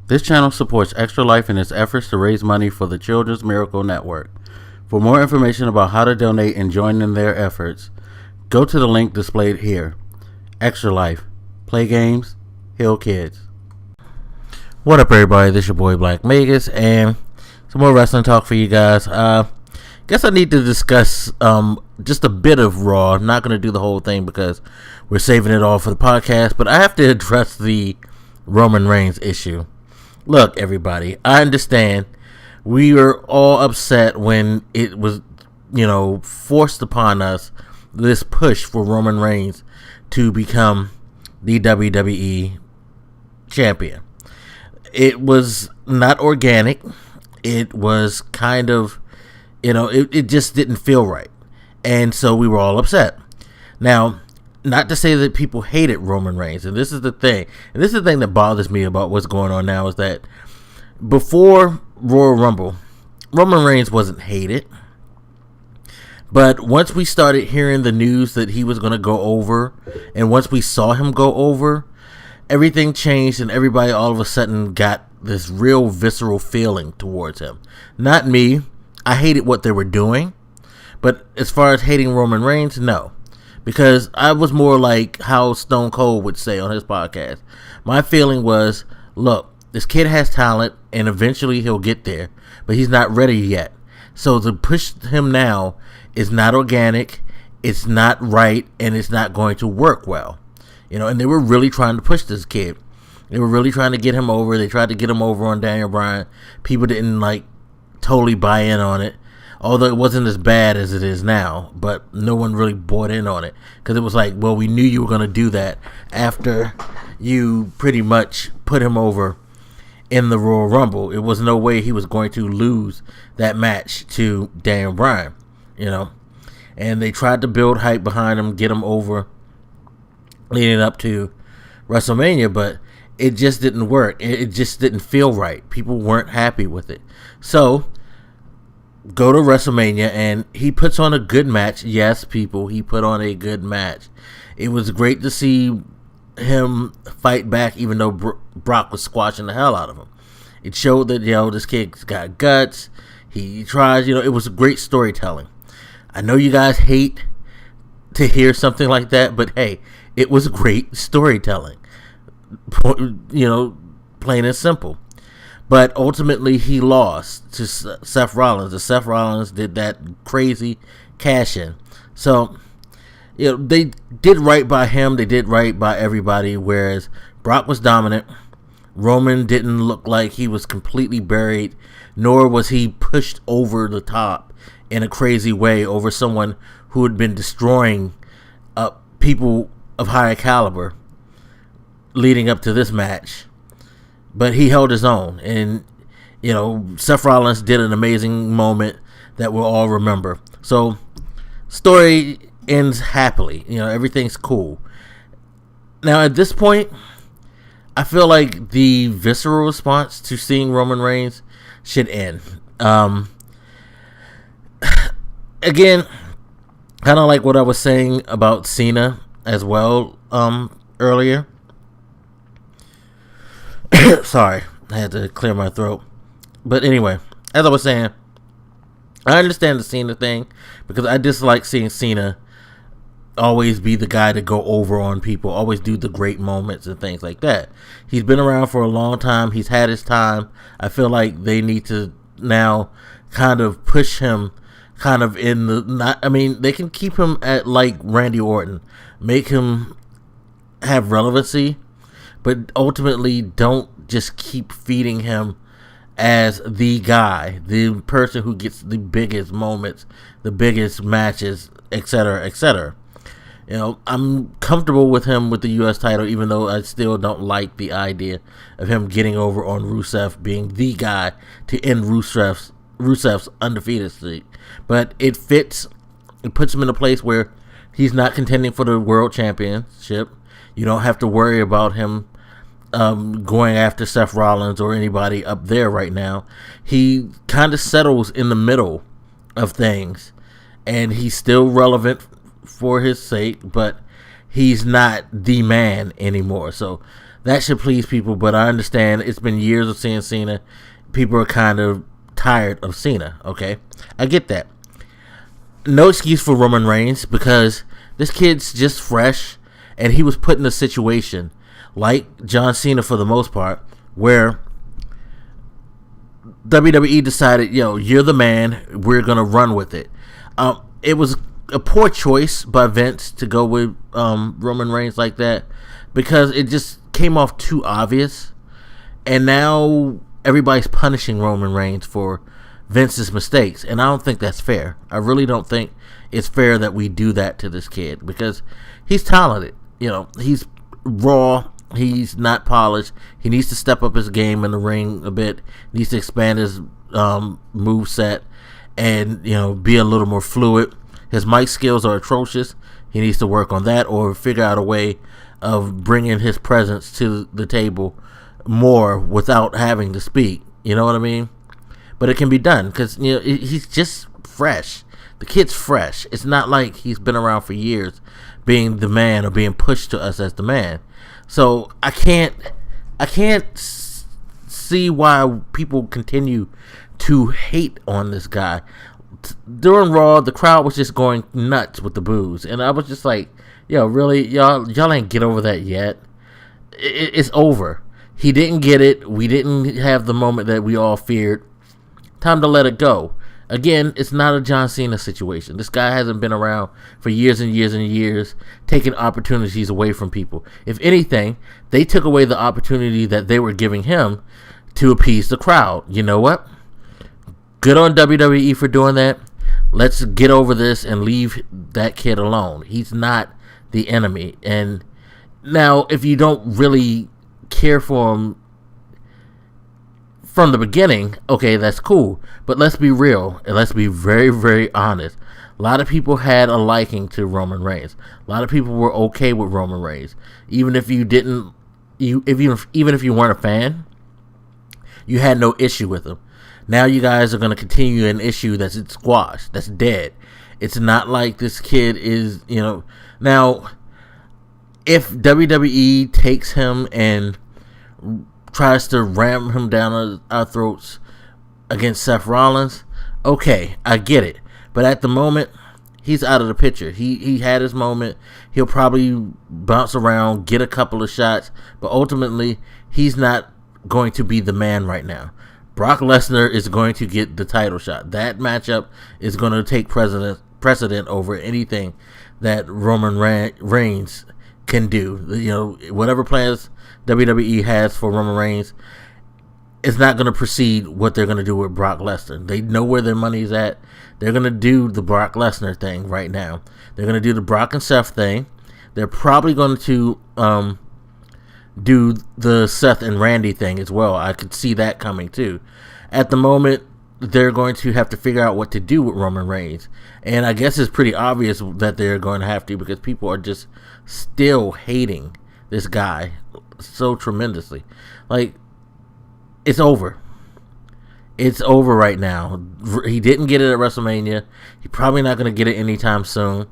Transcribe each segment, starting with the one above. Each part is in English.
This channel supports Extra Life in its efforts to raise money for the Children's Miracle Network. For more information about how to donate and join in their efforts, go to the link displayed here. Extra Life. Play games, heal kids. What up, everybody? This is your boy Black Magus, and some more wrestling talk for you guys. Guess I need to discuss just a bit of Raw. I'm not going to do the whole thing because we're saving it all for the podcast, but I have to address the Roman Reigns issue. Look, everybody, I understand we were all upset when it was, forced upon us, this push for Roman Reigns to become the WWE champion. It was not organic. It was kind of, it just didn't feel right. And so we were all upset. Now, not to say that people hated Roman Reigns, and this is the thing. And this is the thing that bothers me about what's going on now, is that before Royal Rumble, Roman Reigns wasn't hated. But once we started hearing the news that he was going to go over, and once we saw him go over, everything changed, and everybody all of a sudden got this real visceral feeling towards him. Not me. I hated what they were doing. But as far as hating Roman Reigns, no. Because I was more like how Stone Cold would say on his podcast. My feeling was, look, this kid has talent, and eventually he'll get there, but he's not ready yet. So to push him now is not organic, it's not right, and it's not going to work well. And they were really trying to push this kid. They were really trying to get him over. They tried to get him over on Daniel Bryan. People didn't totally buy in on it. Although it wasn't as bad as it is now, but no one really bought in on it. Because it was like, well, we knew you were going to do that after you pretty much put him over in the Royal Rumble. It was no way he was going to lose that match to Daniel Bryan, And they tried to build hype behind him, get him over leading up to WrestleMania, but it just didn't work. It just didn't feel right. People weren't happy with it. So go to WrestleMania, and he puts on a good match. Yes, people, he put on a good match. It was great to see him fight back, even though Brock was squashing the hell out of him. It showed that, this kid's got guts. He tries, it was great storytelling. I know you guys hate to hear something like that, but hey, it was great storytelling. Plain and simple. But ultimately, he lost to Seth Rollins. And Seth Rollins did that crazy cash-in. So, they did right by him. They did right by everybody. Whereas Brock was dominant. Roman didn't look like he was completely buried. Nor was he pushed over the top in a crazy way over someone who had been destroying people of higher caliber leading up to this match. But he held his own, and, Seth Rollins did an amazing moment that we'll all remember. So, story ends happily. Everything's cool. Now, at this point, I feel like the visceral response to seeing Roman Reigns should end. Again, kind of like what I was saying about Cena as well earlier. Sorry, I had to clear my throat. But anyway, as I was saying, I understand the Cena thing because I dislike seeing Cena always be the guy to go over on people, always do the great moments and things like that. He's been around for a long time. He's had his time. I feel like they need to now kind of push him kind of in the... they can keep him at like Randy Orton. Make him have relevancy, but ultimately don't just keep feeding him as the guy, the person who gets the biggest moments, the biggest matches, etc., etc. I'm comfortable with him with the U.S. title, even though I still don't like the idea of him getting over on Rusev, being the guy to end Rusev's undefeated streak. But it fits. It puts him in a place where he's not contending for the world championship. You don't have to worry about him going after Seth Rollins or anybody up there right now. He kind of settles in the middle of things, and he's still relevant for his sake, but he's not the man anymore. So That should please people, but I understand it's been years of seeing Cena. People are kind of tired of Cena, okay? I get that. No excuse for Roman Reigns, because this kid's just fresh, and he was put in a situation, like John Cena for the most part, where WWE decided, you're the man, we're going to run with it. It was a poor choice by Vince to go with Roman Reigns like that, because it just came off too obvious, and now everybody's punishing Roman Reigns for Vince's mistakes, and I don't think that's fair. I really don't think it's fair that we do that to this kid, because he's talented. He's raw. He's not polished. He needs to step up his game in the ring a bit. He needs to expand his move set and be a little more fluid. His mic skills are atrocious. He needs to work on that, or figure out a way of bringing his presence to the table more without having to speak. You know what I mean? But it can be done, because he's just fresh. The kid's fresh. It's not like he's been around for years being the man or being pushed to us as the man. So I can't see why people continue to hate on this guy. During Raw, the crowd was just going nuts with the boos, and I was just like, really, y'all ain't get over that yet. It's over. He didn't get it. We didn't have the moment that we all feared. Time to let it go. Again, it's not a John Cena situation. This guy hasn't been around for years and years and years, taking opportunities away from people. If anything, they took away the opportunity that they were giving him to appease the crowd. You know what? Good on WWE for doing that. Let's get over this and leave that kid alone. He's not the enemy. And now, if you don't really care for him from the beginning, okay, that's cool. But let's be real, and let's be very, very honest. A lot of people had a liking to Roman Reigns. A lot of people were okay with Roman Reigns, even if you didn't, even if you weren't a fan, you had no issue with him. Now you guys are going to continue an issue that's squashed, that's dead. It's not like this kid is, Now, if WWE takes him and tries to ram him down our throats against Seth Rollins, okay, I get it. But at the moment, he's out of the picture. He had his moment. He'll probably bounce around, get a couple of shots, but ultimately, he's not going to be the man right now. Brock Lesnar is going to get the title shot. That matchup is going to take precedent over anything that Roman Reigns can do. Whatever plans WWE has for Roman Reigns, it's not going to precede what they're going to do with Brock Lesnar. They know where their money's at. They're going to do the Brock Lesnar thing right now. They're going to do the Brock and Seth thing. They're probably going to do the Seth and Randy thing as well. I could see that coming too. At the moment, they're going to have to figure out what to do with Roman Reigns. And I guess it's pretty obvious that they're going to have to, because people are just still hating this guy so tremendously. Like, it's over. It's over right now. He didn't get it at WrestleMania. He's probably not going to get it anytime soon.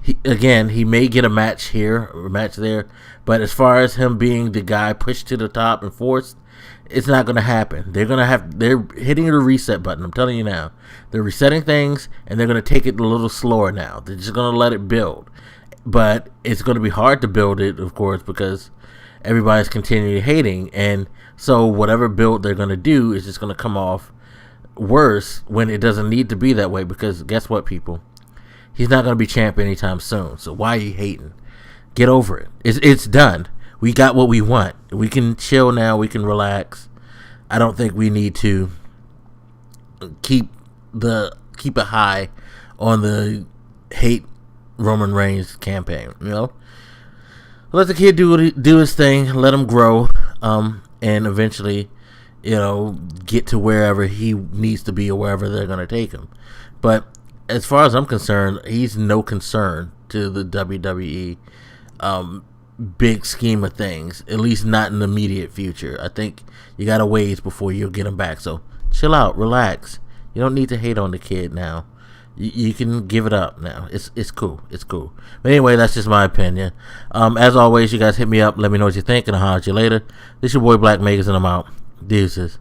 He may get a match here or a match there, but as far as him being the guy pushed to the top and forced, it's not going to happen. They're hitting the reset button. I'm telling you now. They're resetting things, and they're going to take it a little slower now. They're just going to let it build. But it's going to be hard to build it, of course, because everybody's continuing hating, and so whatever build they're going to do is just going to come off worse when it doesn't need to be that way, because guess what, people? He's not going to be champ anytime soon, so why are you hating? Get over it. It's done. We got what we want. We can chill now. We can relax. I don't think we need to keep it high on the hate Roman Reigns campaign. Let the kid do his thing. Let him grow, and eventually, get to wherever he needs to be or wherever they're going to take him. But as far as I'm concerned, he's no concern to the WWE big scheme of things, at least not in the immediate future. I think you got to wait before you'll get him back. So chill out, relax. You don't need to hate on the kid now. You can give it up now. It's cool. It's cool. But anyway, that's just my opinion. As always, you guys hit me up. Let me know what you think, and I'll holler at you later. This your boy Black Megas, and I'm out. Deuces.